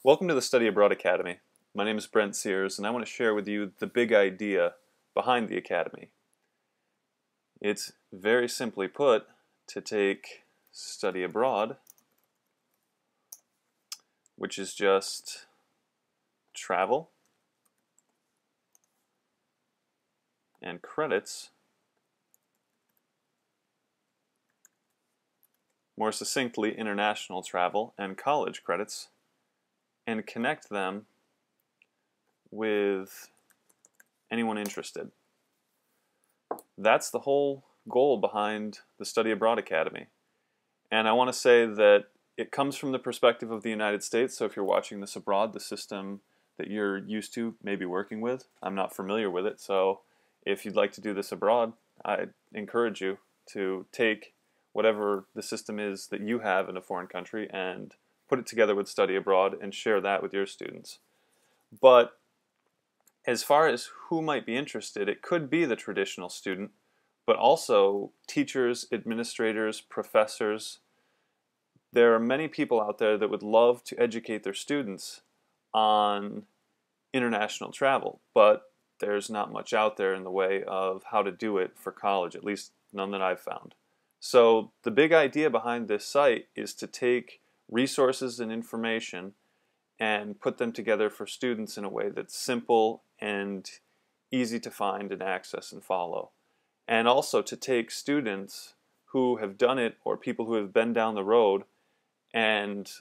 Welcome to the Study Abroad Academy. My name is Brent Sears, and I want to share with you the big idea behind the Academy. It's very simply put to take study abroad, which is just travel and credits, more succinctly international travel and college credits, and connect them with anyone interested. That's the whole goal behind the Study Abroad Academy. And I want to say that it comes from the perspective of the United States, so if you're watching this abroad, the system that you're used to may be working with. I'm not familiar with it, so if you'd like to do this abroad, I encourage you to take whatever the system is that you have in a foreign country and put it together with Study Abroad and share that with your students. But as far as who might be interested, it could be the traditional student, but also teachers, administrators, professors. There are many people out there that would love to educate their students on international travel, but there's not much out there in the way of how to do it for college, at least none that I've found. So the big idea behind this site is to take resources and information and put them together for students in a way that's simple and easy to find and access and follow. And also to take students who have done it or people who have been down the road and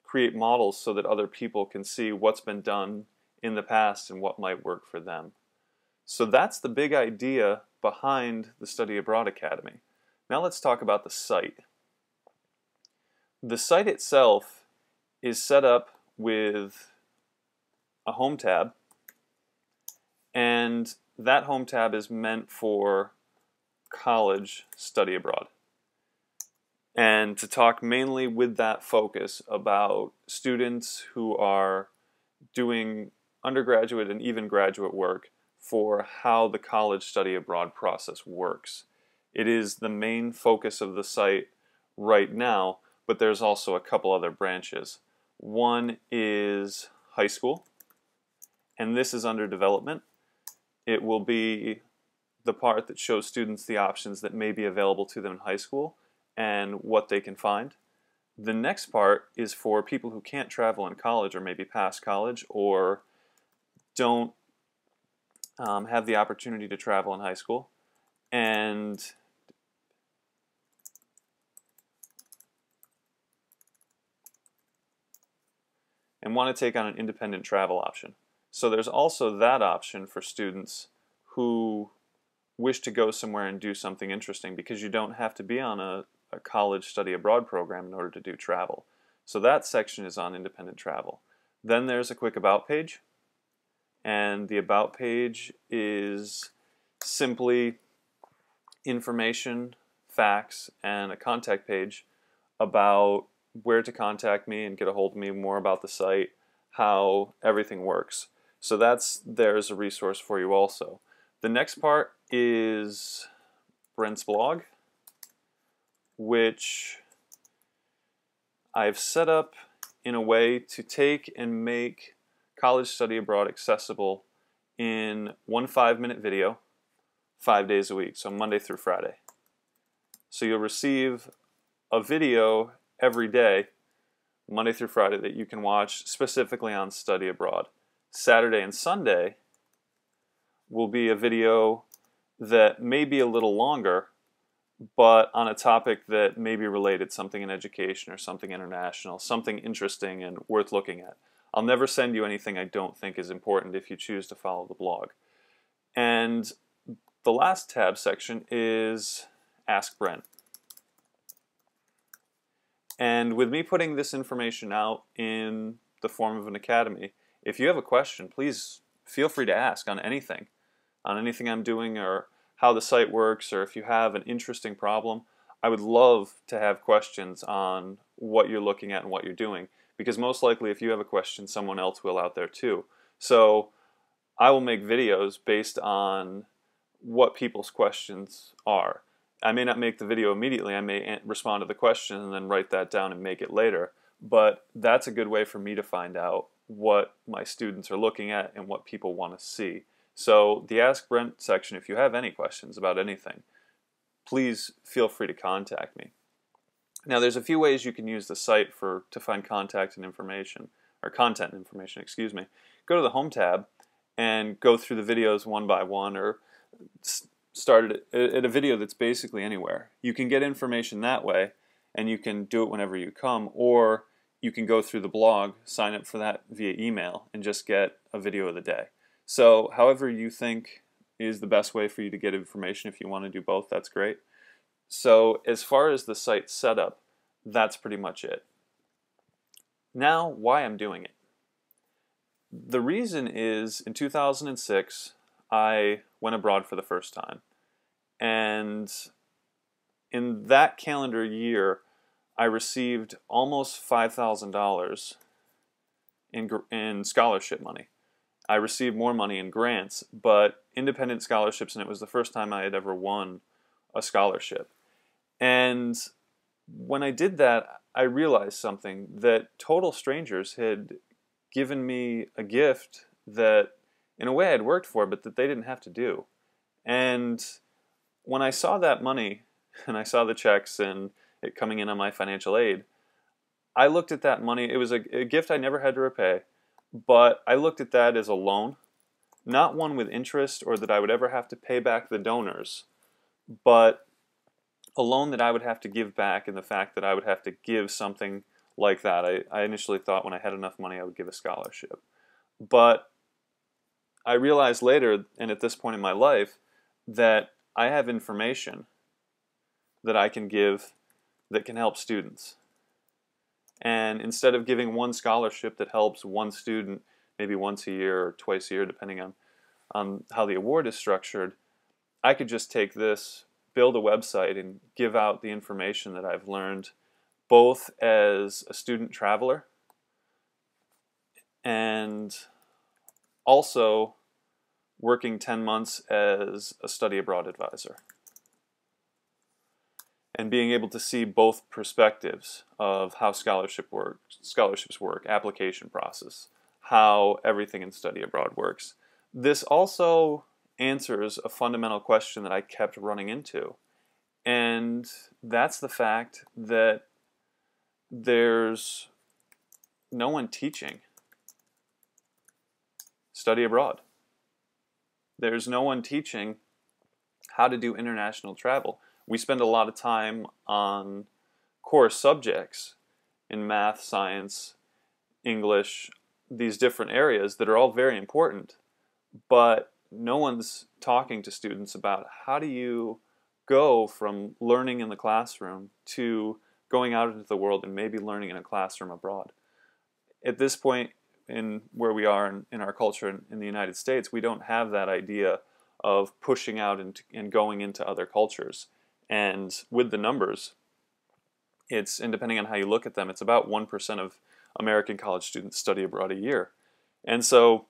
create models so that other people can see what's been done in the past and what might work for them. So that's the big idea behind the Study Abroad Academy. Now let's talk about the site. The site itself is set up with a home tab, and that home tab is meant for college study abroad. And to talk mainly with that focus about students who are doing undergraduate and even graduate work for how the college study abroad process works. It is the main focus of the site right now, but there's also a couple other branches. One is high school, and this is under development. It will be the part that shows students the options that may be available to them in high school and what they can find. The next part is for people who can't travel in college or maybe past college or don't have the opportunity to travel in high school and want to take on an independent travel option. So there's also that option for students who wish to go somewhere and do something interesting, because you don't have to be on a college study abroad program in order to do travel. So that section is on independent travel. Then there's a quick about page, and the about page is simply information, facts, and a contact page about where to contact me and get a hold of me, more about the site, how everything works. So there's a resource for you also. The next part is Brent's blog, which I've set up in a way to take and make college study abroad accessible in one 5-minute video 5 days a week, so Monday through Friday. So you'll receive a video every day, Monday through Friday, that you can watch specifically on study abroad. Saturday and Sunday will be a video that may be a little longer, but on a topic that may be related, something in education or something international, something interesting and worth looking at. I'll never send you anything I don't think is important if you choose to follow the blog. And the last tab section is Ask Brent. And with me putting this information out in the form of an academy, if you have a question, please feel free to ask on anything I'm doing, or how the site works, or if you have an interesting problem. I would love to have questions on what you're looking at and what you're doing, because most likely if you have a question, someone else will out there too. So I will make videos based on what people's questions are. I may not make the video immediately. I may respond to the question and then write that down and make it later. but that's a good way for me to find out what my students are looking at and what people want to see. So the Ask Brent section, if you have any questions about anything, please feel free to contact me. Now there's a few ways you can use the site to find contact and information, or content information, excuse me. Go to the Home tab and go through the videos one by one, or start at a video that's basically anywhere. You can get information that way, and you can do it whenever you come, or you can go through the blog, sign up for that via email, and just get a video of the day. So however you think is the best way for you to get information, if you want to do both, that's great. So as far as the site setup, that's pretty much it. Now, why I'm doing it. The reason is, in 2006, I went abroad for the first time. And in that calendar year, I received almost $5,000 in scholarship money. I received more money in grants, but independent scholarships, and it was the first time I had ever won a scholarship. And when I did that, I realized something, that total strangers had given me a gift that, in a way, I'd worked for, but that they didn't have to do. And when I saw that money, and I saw the checks and it coming in on my financial aid, I looked at that money. It was a gift I never had to repay, but I looked at that as a loan, not one with interest or that I would ever have to pay back the donors, but a loan that I would have to give back, in the fact that I would have to give something like that. I initially thought when I had enough money I would give a scholarship. But I realized later, and at this point in my life, that I have information that I can give that can help students. And instead of giving one scholarship that helps one student maybe once a year or twice a year, depending on how the award is structured, I could just take this, build a website, and give out the information that I've learned, both as a student traveler and also working 10 months as a study abroad advisor, and being able to see both perspectives of how scholarships work, application process, how everything in study abroad works. This also answers a fundamental question that I kept running into, and that's the fact that there's no one teaching study abroad. There's no one teaching how to do international travel. We spend a lot of time on core subjects in math, science, English, these different areas that are all very important, but no one's talking to students about how do you go from learning in the classroom to going out into the world and maybe learning in a classroom abroad. At this point in where we are in our culture in the United States, we don't have that idea of pushing out and going into other cultures. And with the numbers, and depending on how you look at them, it's about 1% of American college students study abroad a year. And so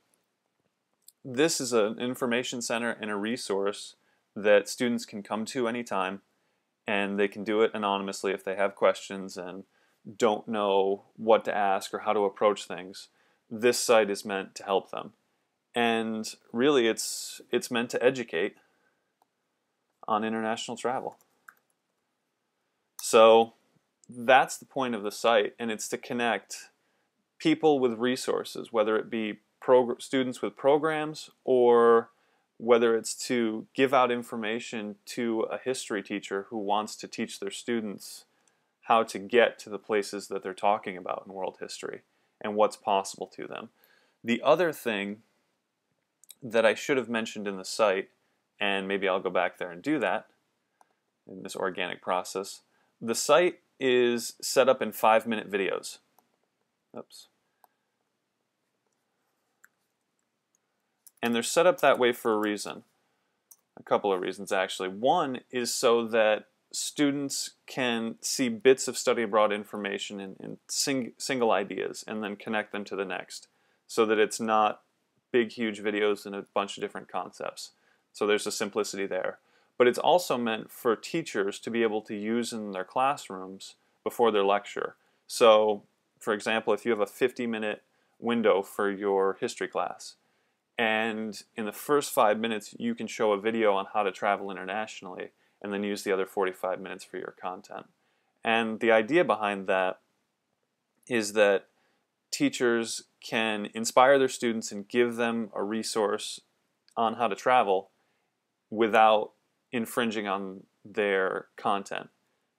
this is an information center and a resource that students can come to anytime, and they can do it anonymously if they have questions and don't know what to ask or how to approach things. This site is meant to help them. And really it's meant to educate on international travel. So that's the point of the site, and it's to connect people with resources, whether it be students with programs, or whether it's to give out information to a history teacher who wants to teach their students how to get to the places that they're talking about in world history and what's possible to them. The other thing that I should have mentioned in the site, and maybe I'll go back there and do that in this organic process, the site is set up in 5-minute videos. Oops. And they're set up that way for a reason. A couple of reasons, actually. One is so that students can see bits of study abroad information and single ideas and then connect them to the next, so that it's not big, huge videos and a bunch of different concepts. So there's a simplicity there. But it's also meant for teachers to be able to use in their classrooms before their lecture. So for example, if you have a 50-minute window for your history class, and in the first 5 minutes you can show a video on how to travel internationally, and then use the other 45 minutes for your content. And the idea behind that is that teachers can inspire their students and give them a resource on how to travel without infringing on their content.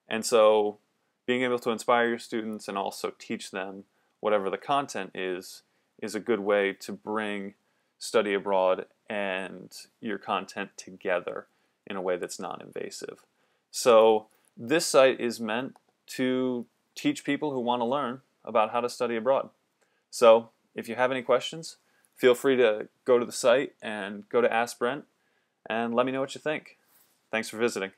And so being able to inspire your students and also teach them whatever the content is a good way to bring study abroad and your content together in a way that's non-invasive. So this site is meant to teach people who want to learn about how to study abroad. So if you have any questions, feel free to go to the site and go to Ask Brent and let me know what you think. Thanks for visiting.